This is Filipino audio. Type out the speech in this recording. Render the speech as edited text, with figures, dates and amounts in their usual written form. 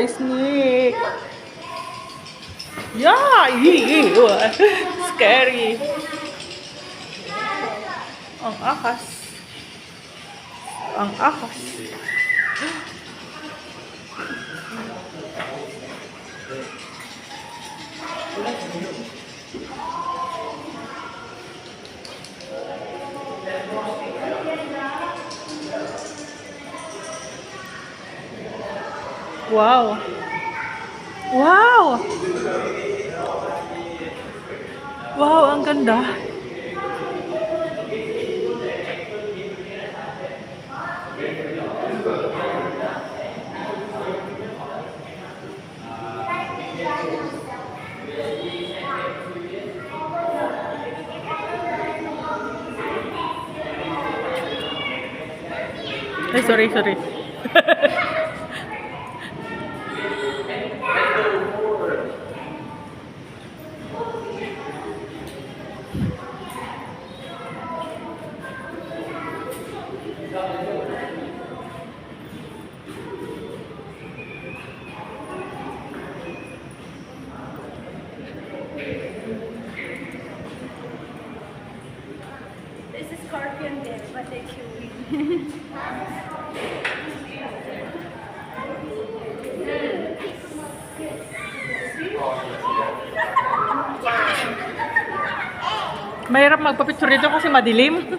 snake. Yeah, ew. Scary. Ang akas. Ang akas. Wow. Wow. Wow, ang ganda. Ay, sorry. There's a scorpion there, but they're chewing. Mahirap magpa-picture dito kasi madilim.